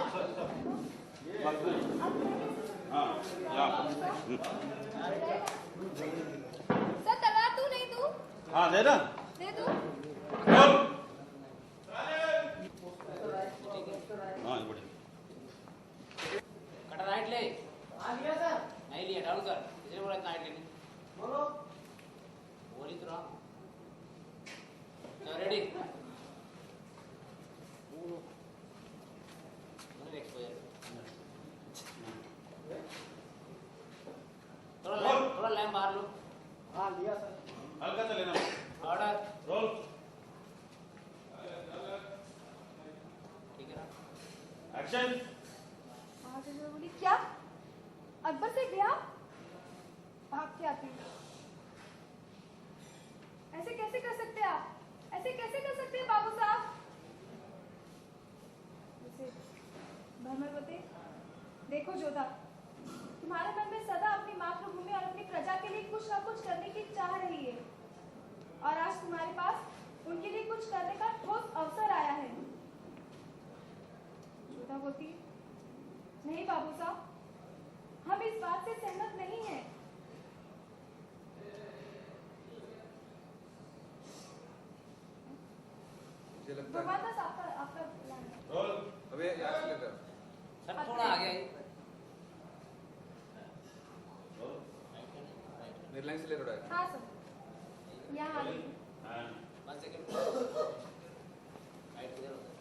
Sir तलवार तू नहीं तू? हाँ दे ना। दे तू। हाँ बढ़िया। कटा राइट ले। हाँ लिया सर। नहीं लिया डाउन कर। किसने बोला इतना राइट लेने? बोलो। बोली तो रहा। चलो रेडी। मैंने एक्सपोजर। थोड़ा लैम्प बाहर लो। हाँ लिया सर। हल्का चलेना। ऑर्डर। रोल। ठीक है ना? एक्शन। बोली क्या? अकबर से ब्याह? भाग के आती हूँ। ऐसे कैसे कर सकते हैं आप? ऐसे कैसे कर सकते हैं बाबू साहब? भ्रमरवती, देखो जोधा, तुम्हारे मन में सदा अपनी मातृभूमि और अपनी प्रजा के लिए कुछ ना कुछ करने की चाह रही है, और आज तुम्हारे पास उनके लिए कुछ करने का ठोस अवसर आया है। जोधा बोलती, नहीं बाबू साहब, हम इस बात से सहमत नहीं हैं। मुझे लगता है बस आपका प्लान है। रोल। अबे यहाँ से लेकर सर थोड़ा आगे आइए। मेरी लाइन से ले थोड़ा। हाँ सर, यहाँ आ जाइए। One second. राइट किधर होता है?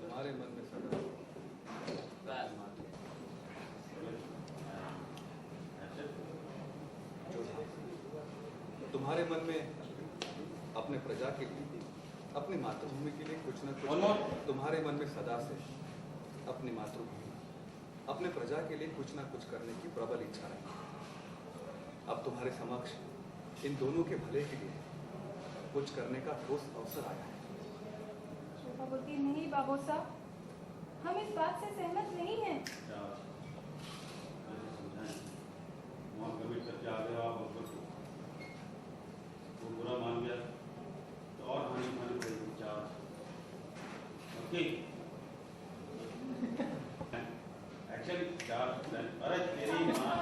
तुम्हारे मन में सदा बस। तुम्हारे मन में अपने प्रजा के लिए, अपनी मातृभूमि के लिए कुछ न One more. कुछ, तुम्हारे मन में सदा से अपनी मातृभूमि, अपने प्रजा के लिए कुछ न कुछ करने की प्रबल इच्छा रही। अब तुम्हारे समक्ष इन दोनों के भले के लिए कुछ करने का ठोस अवसर आया है। शोभा बोलती, नहीं बाबू साहब, हम इस बात से सहमत नहीं हैं। कमिट करके आ गए आप अकबर को, वो बुरा मान गया तो और हानि हानि पड़ेगी। क्या ओके एक्शन। चार। अरे तेरी माँ।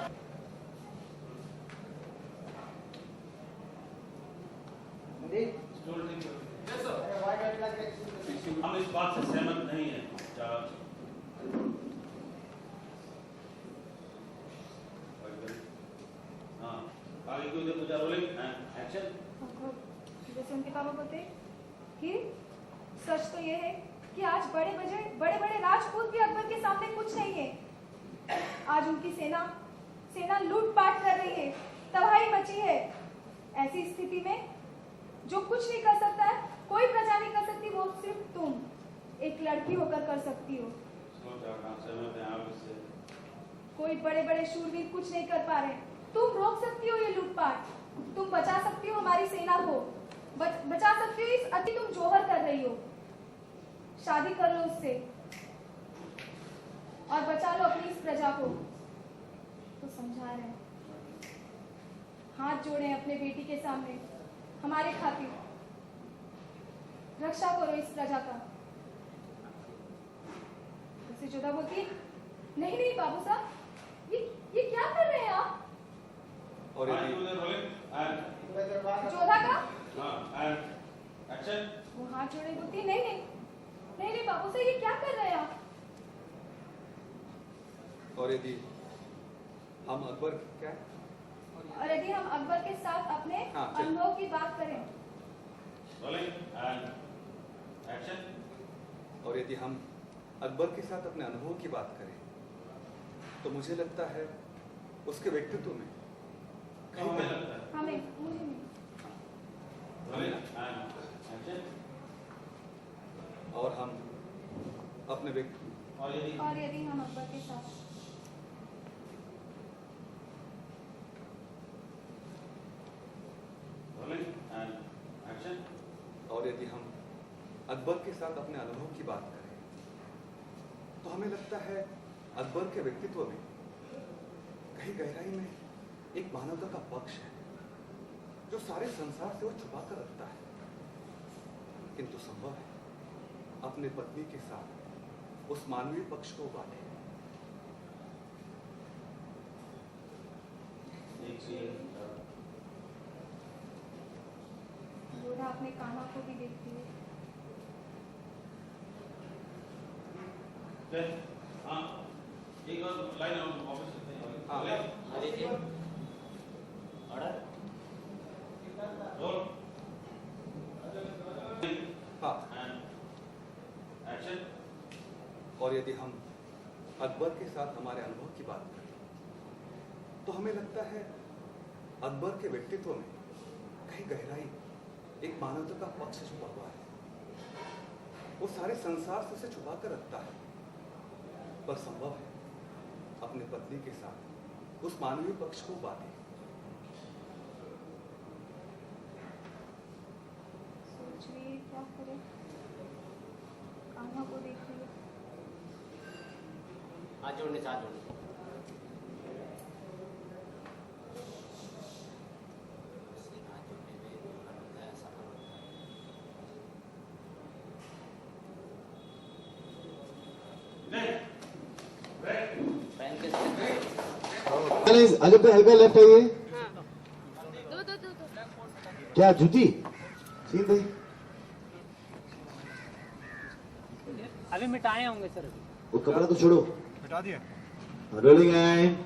हम इस बात से सहमत नहीं हैं। चार। हाँ आगे क्यों दे पूछा? Rolling action. जैसे उनके पापा बोलते कि सच तो ये है कि आज बड़े बड़े राजपूत भी अकबर के सामने कुछ नहीं है। आज उनकी सेना लूटपाट कर रही है, तबाही मची है। ऐसी स्थिति में जो कुछ नहीं कर सकता है, कोई प्रजा नहीं कर सकती, वो सिर्फ तुम एक लड़की होकर कर सकती हो। कोई बड़े शूरवीर कुछ नहीं कर पा रहे, तुम रोक सकती हो ये लूटपाट, तुम बचा सकती हो हमारी सेना को, बचा सकती हो इस अति तुम जोहर कर रही हो। शादी कर लो उससे और बचा लो अपनी इस प्रजा को। तो समझा रहे हैं, हाथ जोड़े अपने बेटी के सामने, हमारे खातिर रक्षा करो इस प्रजा का। जैसे जोधा बोलती, नहीं बाबू साहब, ये क्या कर रहे हैं आप? और जोधा का एक्शन। वो हाथ जोड़े बोलती, नहीं बाबू साहब, ये क्या कर रहे हैं आप? और यदि हम अकबर क्या और यदि हम अकबर के साथ अपने अनुभव की बात करें। और यदि हम अकबर के साथ अपने अनुभव की बात करें तो मुझे लगता है उसके व्यक्तित्व में हमें मुझे नहीं। और हम अपने व्यक्ति और यदि हम अकबर के साथ और यदि हम अकबर के साथ अपने अनुभव की बात करें तो हमें लगता है अकबर के व्यक्तित्व में कहीं गहराई में एक मानवता का पक्ष है जो सारे संसार से वो छुपा कर रखता है, किंतु संभव है अपने पत्नी के साथ उस मानवीय पक्ष को बांटे। एक से योधा अपने कान्हा को भी देखती है। हाँ, एक और लाइन ऑफिस करते हैं। हाँ। अरे जी ऑर्डर रोल हाँ। And action. और यदि हम अकबर के साथ हमारे अनुभव की बात करें तो हमें लगता है अकबर के व्यक्तित्व में कहीं गहराई, एक मानवता का पक्ष छुपा हुआ है। वो सारे संसार से उसे छुपा कर रखता है, पर संभव है अपने पत्नी के साथ उस मानवीय पक्ष को बांटे। सोच रही है क्या करे, कान्हा को देख रही है। हाथ जोड़ने हाथ जोड़ने हाथ जोड़ने में दुल्हन होता है, सफल होता है। पहन के अजब हल्का लेफ्ट है ये क्या जूती सीन भाई अभी मिटाए होंगे सर। वो कपड़ा तो छोड़ो, हटा दिया। रोलिंग एंड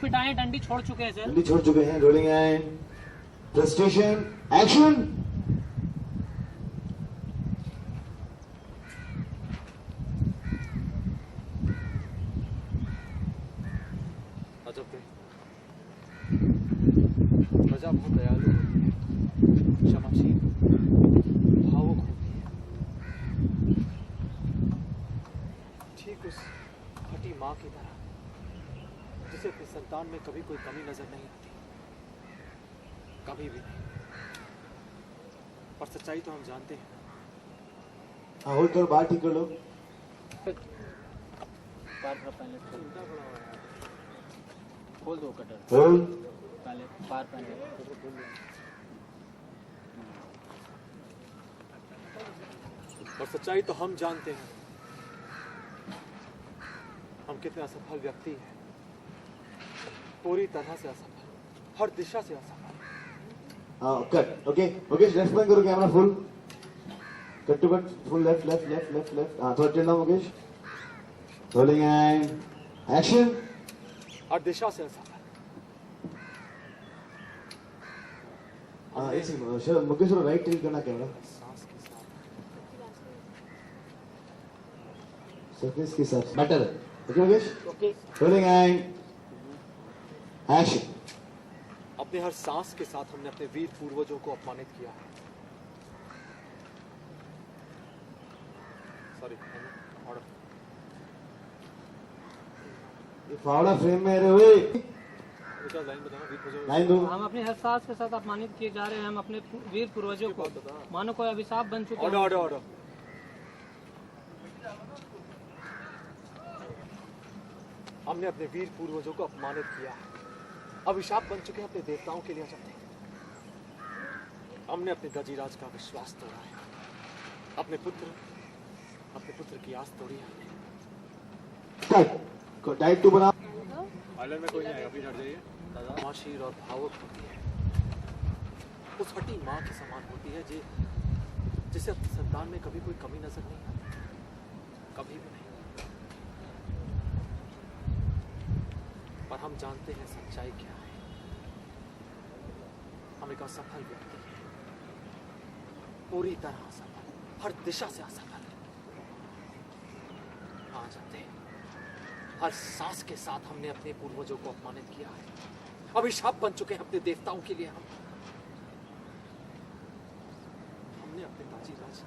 मिटाए, डंडी छोड़ चुके हैं सर। जल्दी छोड़ चुके हैं। Rolling and presentation action. अजब है, प्रजा बहुत दयालु होती है, क्षमाशील, भावुक होती है। ठीक उस फटी माँ की तरह जिसे अपनी संतान में कभी कोई कमी नजर नहीं आती, कभी भी नहीं। पर सच्चाई तो हम जानते हैं। हाँ होल्ड करो, बाहर ठीक कर लो। पार पहले खोल दो कटर, होल्ड पहले पार पहले और सच्चाई तो हम जानते हैं, हम कितने असफल व्यक्ति हैं, पूरी तरह से असफल, हर दिशा से असफल। हाँ कट। ओके ओके, रेस्पॉन्ड करो, camera full cut to cut, full left left left left left. हाँ थोड़ा टेढ़ा मुकेश। Rolling and action. हर दिशा से असफल। हाँ एक सेकंड, सर मुकेश थोड़ा राइट टिल्ट करना कैमरा, सांस के साथ सरफेस के साथ better. Okay Mukesh. Okay. Rolling and action. अपने हर सांस के साथ हमने अपने वीर पूर्वजों को अपमानित किया है। Sorry, order. ये फावड़ा फ्रेम में रहे हुए लाइन बताना, वीर पूर्वजों। लाइन दो। हम अपने हर सास के साथ अपमानित किए जा रहे हैं। हम अपने वीर पूर्वजों को मानो कोई अभिशाप बन चुके ऑर्डर हैं। Order order. हमने अपने वीर पूर्वजों को अपमानित किया है, अभिशाप बन चुके हैं अपने देवताओं के लिए। अजब नहीं, हमने अपने गजीराज का विश्वास तोड़ा है, अपने पुत्र की आस तोड़ी है हमने। कट टाइट टू बना। आइलैंड में कोई नहीं आएगा, प्लीज हट जाइए। क्षमाशील और भावुक होती है, उस हटी माँ के समान होती है जिसे अपनी संतान में कभी कोई कमी नजर नहीं आती, कभी भी नहीं। पर हम जानते हैं सच्चाई क्या है। हम एक असफल व्यक्ति हैं, पूरी तरह असफल, हर दिशा से असफल। हाँ जानते हैं, हर सांस के साथ हमने अपने पूर्वजों को अपमानित किया है, अभिशाप बन चुके हैं अपने देवताओं के लिए। हमने अपने ताजीराज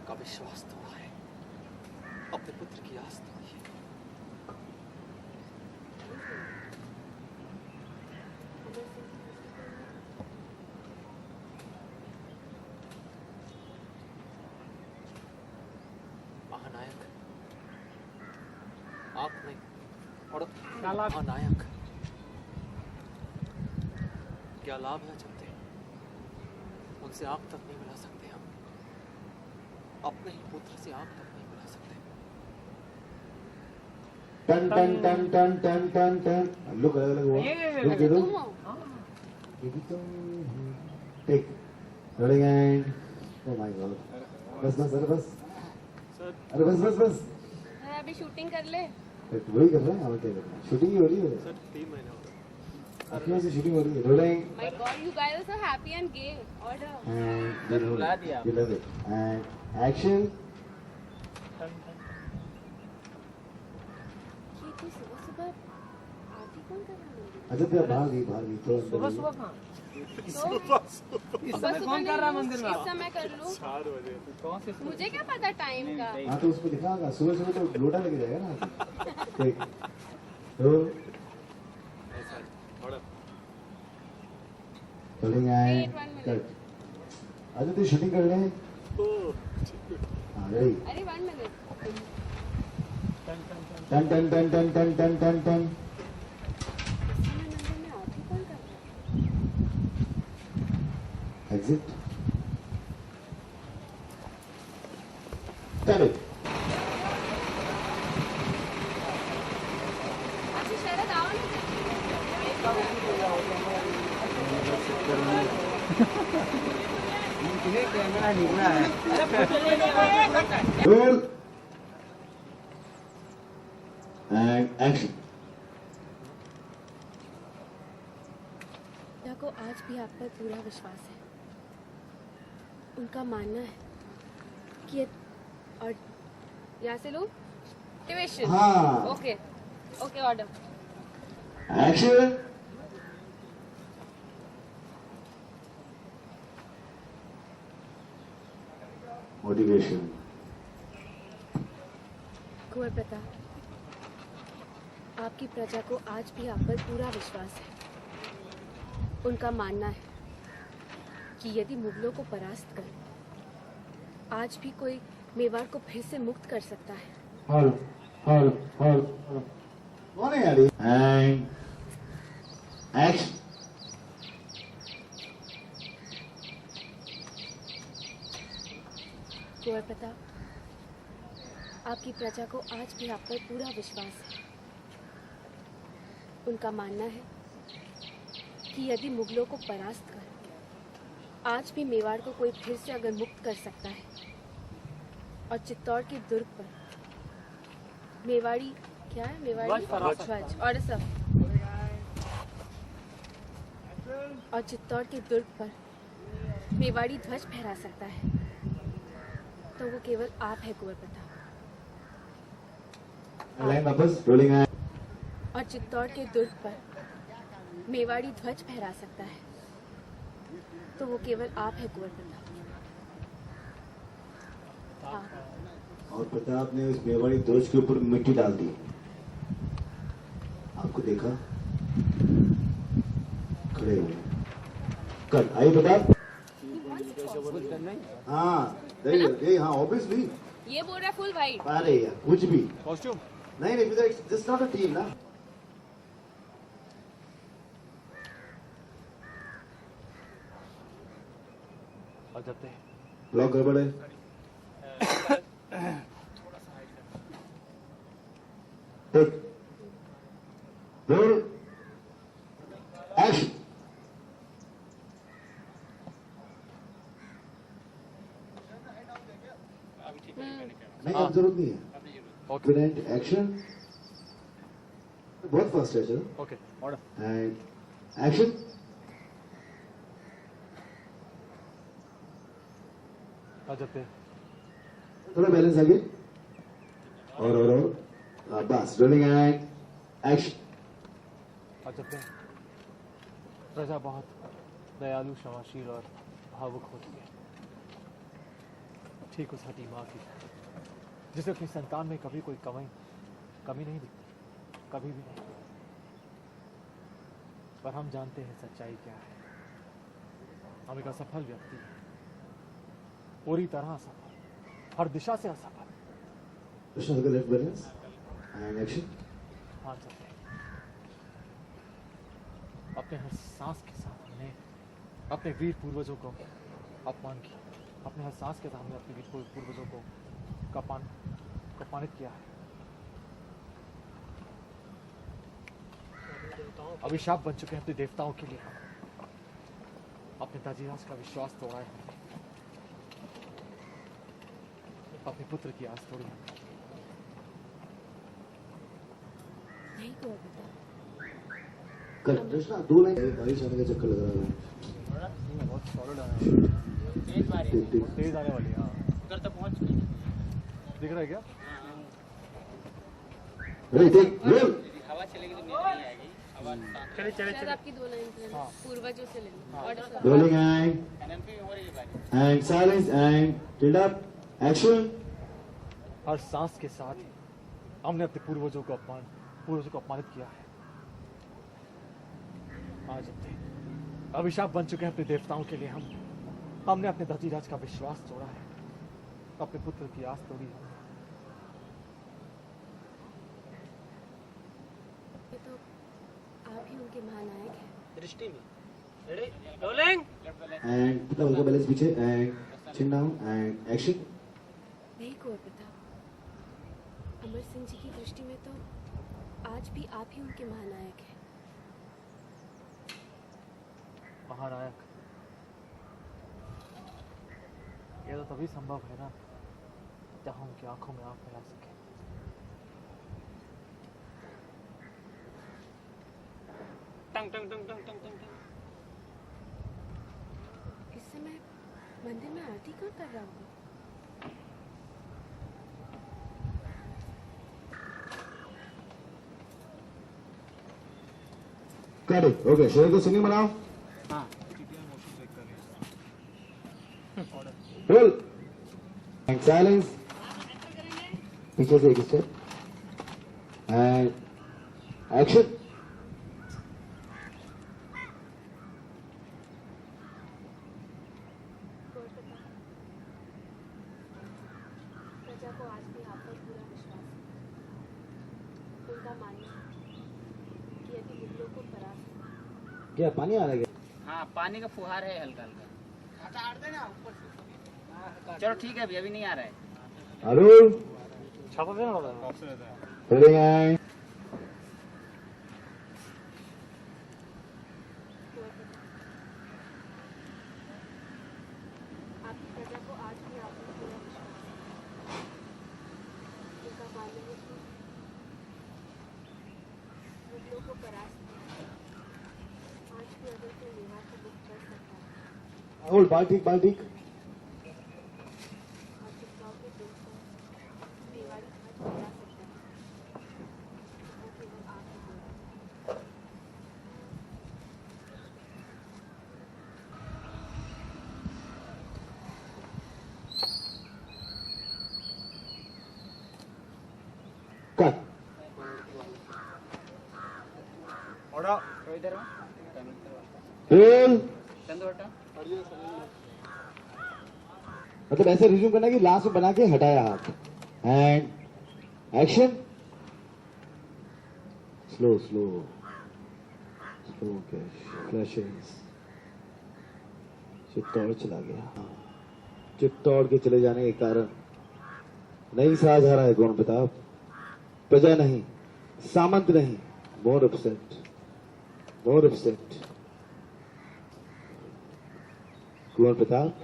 का विश्वास तोड़ा है, अपने पुत्र की आस तोड़ी है। महानायक आप नहीं, और महानायक क्या लाभ है चलते, उनसे आंख तक नहीं मिला सकते हम। अपने ही पुत्र से आग तक नहीं बुला सकते। टन टन टन टन टन टन टन लुक अलग अलग हुआ लुक दे दो ये भी तो take rolling and oh my god बस बस अरे बस अरे बस बस बस अभी शूटिंग कर ले। तो वही कर रहे हैं और क्या कर रहे हैं शूटिंग ही हो रही है सर 3 महीने हो गए। अपने से शूटिंग हो रही है rolling My God, you guys are so happy and gay. Order. And बुला दिया। you love it and action ये तो सुबह सुबह आरती कौन कर रहा है? अच्छा तेरा बाहर गई तो सुबह सुबह कहाँ इस सुबह समय कौन कर रहा है मंदिर में इस समय कर लूं? 4 बजे। कौन से मुझे क्या पता टाइम का? हाँ तो उसको दिखागा सुबह सुबह तो लोटा लेके जाएगा ना ठीक roll order. Rolling and Wait, 1 minute. Cut अच्छा तू शूटिंग कर ले हाँ रेडी अरे 1 minute. टन टन टन टन टन टन टन टन इस समय मंदिर में आरती कौन कर रहा है? एग्जिट चलो अच्छा शरद आओ ना। रोल एंड एक्शन पिता को आज भी आप पर पूरा विश्वास है। उनका मानना है कि और यहाँ से लो ट्यूशन। हाँ। Okay okay order. Action motivation Kunwar Pratap, आपकी प्रजा को आज भी आप पर पूरा विश्वास है। उनका मानना है कि यदि मुगलों को परास्त कर आज भी कोई मेवाड़ को फिर से मुक्त कर सकता है। कौन है यार एंड एक्शन कुंवर प्रताप, आपकी प्रजा को आज भी आप पर पूरा विश्वास है। उनका मानना है कि यदि मुगलों को परास्त कर आज भी मेवाड़ को कोई फिर से अगर मुक्त कर सकता है और चित्तौड़ के दुर्ग पर मेवाड़ी क्या है मेवाड़ी ध्वज और सब और चित्तौड़ के दुर्ग पर मेवाड़ी ध्वज फहरा सकता है तो वो केवल आप है कुंवर प्रताप। लाइन वापस रोलिंग एंड और चित्तौड़ के दुर्ग पर मेवाड़ी ध्वज फहरा सकता है तो वो केवल आप है कुंवर प्रताप। हाँ। और प्रताप ने उस मेवाड़ी ध्वज के ऊपर मिट्टी डाल दी आपको देखा खड़े हुए कट आई प्रताप हाँ यही हाँ ऑब्वियसली ये बोल रहा है फुल वाइट। अरे यार कुछ भी कॉस्ट्यूम नहीं दिस नॉट अ टीम ना अजब थे। ब्लॉक गड़बड़ है टेक रोल एक्शन नहीं अब जरूरत नहीं है ओके Evident एक्शन बहुत फास्ट है चलो ओके ऑर्डर। एंड एक्शन अजब थे। थोड़ा बैलेंस आगे और बस रोलिंग एंड एक्शन अजब थे। प्रजा बहुत दयालु क्षमाशील और भावुक होती है। ठीक उस हठी माँ की जिसे अपनी संतान में कभी कोई कमी नहीं दिखती, कभी भी नहीं। पर हम जानते हैं सच्चाई क्या है। हम एक असफल व्यक्ति हैं, पूरी तरह असफल, हर दिशा से असफल। Krishna left balance and action हाँ सकते हैं। अपने हर सांस के साथ हमने अपने वीर पूर्वजों को अपमान किया। अपने हर सांस के साथ हमने अपने वीर पूर्वजों को अपमानित किया है। अभिशाप बन चुके हैं अपने देवताओं के लिए। अपने दाजीराज का विश्वास तोड़ा है, अपने पुत्र की आस तोड़ी है। नहीं हुआ बेटा। कल कृष्णा 2 लाइन बारिश आने का चक्कर लग रहा है। बहुत सॉलिड आया, ठीक। तेज आने वाली है। हाँ, उधर तक पहुंच गई। दिख रहा है क्या? Ready take roll. हवा चलेगी तो मेरी नहीं आएगी। हवा चले चले शायद आपकी 2 लाइन हाँ। पूर्वजों से ले लो। Order sir. Rolling and NMP हो रही है बारी। And silence and tilt up action. हर सांस के साथ ही हमने अपने पूर्वजों को अपमानित किया है। आज अपने अभिशाप बन चुके हैं अपने देवताओं के लिए। हमने अपने दाजीराज का विश्वास तोड़ा है, अपने पुत्र की आस तोड़ी है। ये तो आप ही उनके महानायक हैं। दृष्टि में रेडी रोलिंग एंड पिता उनका बैलेंस पीछे and chin down and action. नहीं कुंवर प्रताप, अमर सिंह जी की दृष्टि में तो आज भी आप ही उनके महानायक हैं। महानायक, यह तो तभी संभव है ना जब हम उनकी आंखों में आंख मिला सके। टंग टंग टंग टंग टंग टंग। इस समय मंदिर में आरती कौन कर रहा होगा? Cut it. ओके, शेर को सिंगिंग बनाओ। हाँ रोल एंड साइलेंस। पीछे से एक step and action. Kunwar Pratap, प्रजा को आज भी आप पर पूरा विश्वास है। उनका मानना है कि यदि मुगलों को परास्त क्या पानी आ रहा है? हाँ, पानी का फुहार है हल्का हल्का। चलो ठीक है, अभी नहीं आ रहा है। अरुण छापा देना वाला है। रोलिंग एंड आपकी प्रजा को आज भी आप पर पूरा विश्वास है। उनका मानना है कि मुगलों को परास्त कर आज भी अगर कोई मेवाड़ को मुक्त कर सकता है होल्ड बाल्टिक बाल्टिक। और चित्तौड़ के दिल को मेवाड़ी ध्वज फहरा सकता है, वो केवल आप ही हो। कट। ऑर्डर। तो इधर रोल। चंदू हटा। मतलब ऐसे रिज्यूम करना कि लास्ट में बना के हटाया हाथ and action. Slow slow slow flashes. Chittor चला गया। चित्तौड़ के चले जाने के कारण नहीं सहा जा रहा है कुंवर प्रताप। प्रजा नहीं, सामंत नहीं, मोर अपसेट कुंवर प्रताप।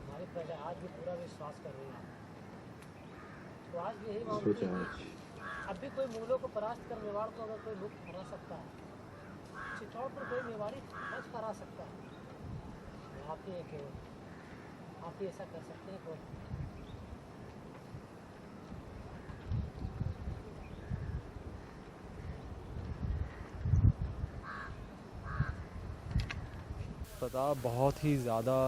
हमारी प्रजा आज भी पूरा विश्वास कर रही है। तो आज भी यही इसको मानती है चार्ज। अब भी कोई मुगलों को परास्त कर मेवाड़ को अगर कोई मुक्त करा सकता है, चित्तौड़ पर कोई मेवाड़ी ध्वज फहरा सकता है, तो आप ही एक आप ही ऐसा कर सकते हैं। कोई प्रताप बहुत ही ज़्यादा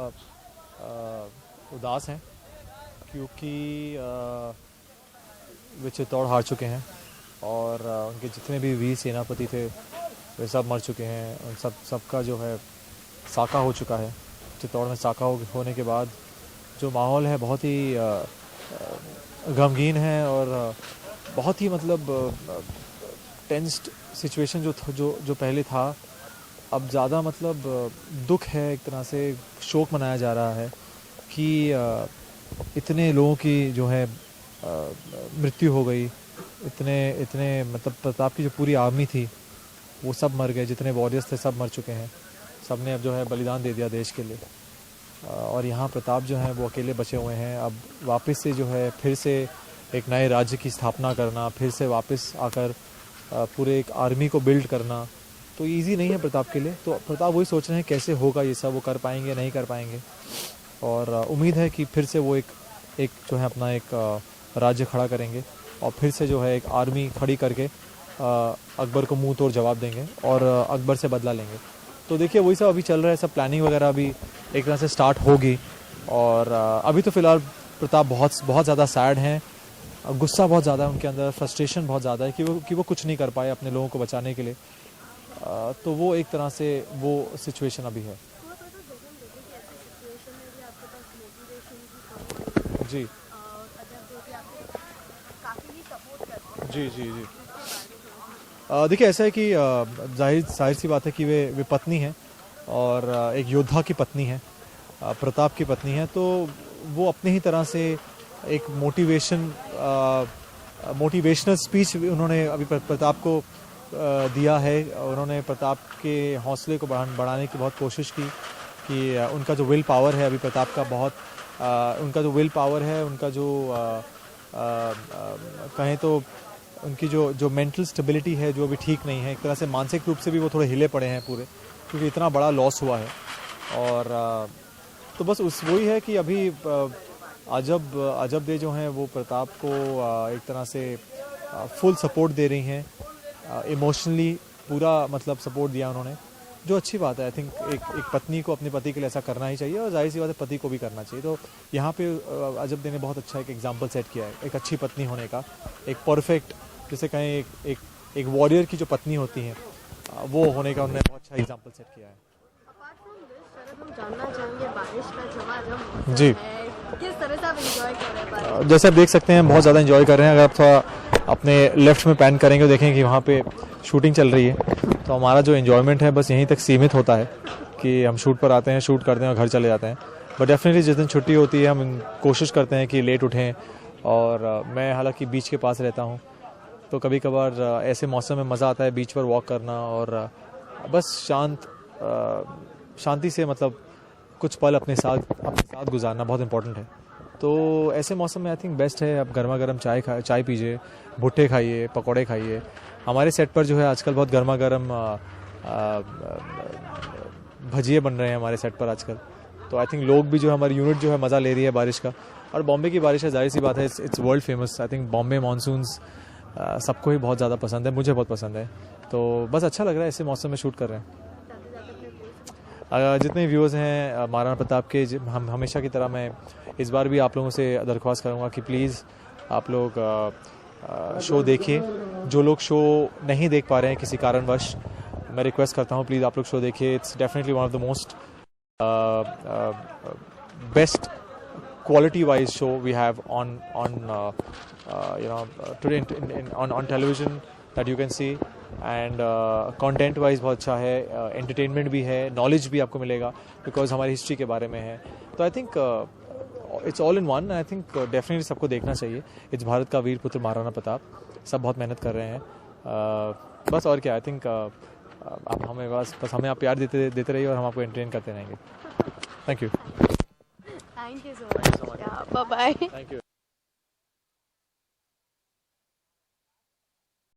उदास हैं क्योंकि वे चित्तौड़ हार चुके हैं और उनके जितने भी वीर सेनापति थे वे सब मर चुके हैं। उन सबका जो है साका हो चुका है। चित्तौड़ में साका होने के बाद जो माहौल है बहुत ही गमगीन है और बहुत ही मतलब टेंस्ड सिचुएशन जो पहले था अब ज़्यादा मतलब दुख है, एक तरह से शोक मनाया जा रहा है कि इतने लोगों की जो है मृत्यु हो गई। इतने मतलब प्रताप की जो पूरी आर्मी थी वो सब मर गए, जितने वॉरियर्स थे सब मर चुके हैं। सब ने अब जो है बलिदान दे दिया देश के लिए, और यहाँ प्रताप जो है वो अकेले बचे हुए हैं। अब वापस से जो है फिर से एक नए राज्य की स्थापना करना, फिर से वापस आकर पूरे एक आर्मी को बिल्ड करना तो इजी नहीं है प्रताप के लिए। तो प्रताप वही सोच रहे हैं कैसे होगा ये सब, वो कर पाएंगे नहीं कर पाएंगे। और उम्मीद है कि फिर से वो एक जो है अपना एक राज्य खड़ा करेंगे और फिर से जो है एक आर्मी खड़ी करके अकबर को मुंह तोड़ जवाब देंगे और अकबर से बदला लेंगे। तो देखिए वही सब अभी चल रहा है, सब प्लानिंग वगैरह अभी एक तरह से स्टार्ट होगी। और अभी तो फ़िलहाल प्रताप बहुत ज़्यादा सैड हैं, गुस्सा बहुत ज़्यादा है उनके अंदर, फ्रस्ट्रेशन बहुत ज़्यादा है कि वो कुछ नहीं कर पाए अपने लोगों को बचाने के लिए। तो वो एक तरह से वो सिचुएशन अभी है। जी जी जी जी देखिए ऐसा है कि जाहिर सी बात है कि वे पत्नी हैं और एक योद्धा की पत्नी है, प्रताप की पत्नी है। तो वो अपने ही तरह से एक मोटिवेशनल स्पीच उन्होंने अभी प्रताप को दिया है। उन्होंने प्रताप के हौसले को बढ़ाने की बहुत कोशिश की कि उनका जो विल पावर है अभी प्रताप का बहुत उनका जो विल पावर है, उनका जो कहें तो उनकी जो मेंटल स्टेबिलिटी है जो अभी ठीक नहीं है। एक तरह से मानसिक रूप से भी वो थोड़े हिले पड़े हैं पूरे, क्योंकि इतना बड़ा लॉस हुआ है। और तो बस वही है कि अभी अजब दे जो हैं वो प्रताप को एक तरह से फुल सपोर्ट दे रही हैं, इमोशनली पूरा मतलब सपोर्ट दिया उन्होंने, जो अच्छी बात है। आई थिंक एक पत्नी को अपने पति के लिए ऐसा करना ही चाहिए और जाहिर सी बात है पति को भी करना चाहिए। तो यहाँ पे अजब दे ने बहुत अच्छा एक एग्जाम्पल सेट किया है एक अच्छी पत्नी होने का, एक परफेक्ट जैसे कहें एक वॉरियर की जो पत्नी होती हैं वो होने का उन्होंने बहुत अच्छा एग्जाम्पल सेट किया है। जानना चाहेंगे बारिश का झमाझम जी है, किस तरह से आप एंजॉय कर रहे हैं बारिश? जैसे आप देख सकते हैं बहुत ज़्यादा एंजॉय कर रहे हैं। अगर आप थोड़ा अपने लेफ्ट में पैन करेंगे तो देखेंगे कि वहाँ पे शूटिंग चल रही है। तो हमारा जो एंजॉयमेंट है बस यहीं तक सीमित होता है कि हम शूट पर आते हैं, शूट करते हैं और घर चले जाते हैं। बट डेफिनेटली जिस दिन छुट्टी होती है हम कोशिश करते हैं कि लेट उठें। और मैं हालांकि बीच के पास रहता हूँ तो कभी कभार ऐसे मौसम में मज़ा आता है बीच पर वॉक करना और बस शांति से मतलब कुछ पल अपने साथ गुजारना बहुत इंपॉर्टेंट है। तो ऐसे मौसम में आई थिंक बेस्ट है आप गर्मा गर्म चाय पीजिए, भुट्टे खाइए, पकौड़े खाइए। हमारे सेट पर जो है आजकल बहुत गर्मा गर्म भजिए बन रहे हैं हमारे सेट पर आजकल। तो आई थिंक लोग भी जो है हमारी यूनिट जो है मज़ा ले रही है बारिश का। और बॉम्बे की बारिश है, जाहिर सी बात है it's world famous. I think Bombay monsoons सबको ही बहुत ज़्यादा पसंद है, मुझे बहुत पसंद है। तो बस अच्छा लग रहा है ऐसे मौसम में शूट कर रहे हैं। जितने व्यूअर्स हैं महाराणा प्रताप के, हम हमेशा की तरह मैं इस बार भी आप लोगों से दरख्वास्त करूंगा कि प्लीज़ आप लोग शो देखिए। जो लोग शो नहीं देख पा रहे हैं किसी कारणवश, मैं रिक्वेस्ट करता हूं प्लीज़ आप लोग शो देखिए। It's definitely one of the most best quality wise show we have on today on television that you can see, and content wise बहुत अच्छा है, entertainment भी है, knowledge भी आपको मिलेगा because हमारी history के बारे में है। तो I think it's all in one। I think definitely सबको देखना चाहिए। इस भारत का वीर पुत्र महाराणा प्रताप, सब बहुत मेहनत कर रहे हैं। बस और क्या, I think आप हमें बस हमें आप प्यार देते रहिए और हम आपको एंटरटेन करते रहेंगे। Thank you. Thank you so much. Yeah, bye bye. Thank you.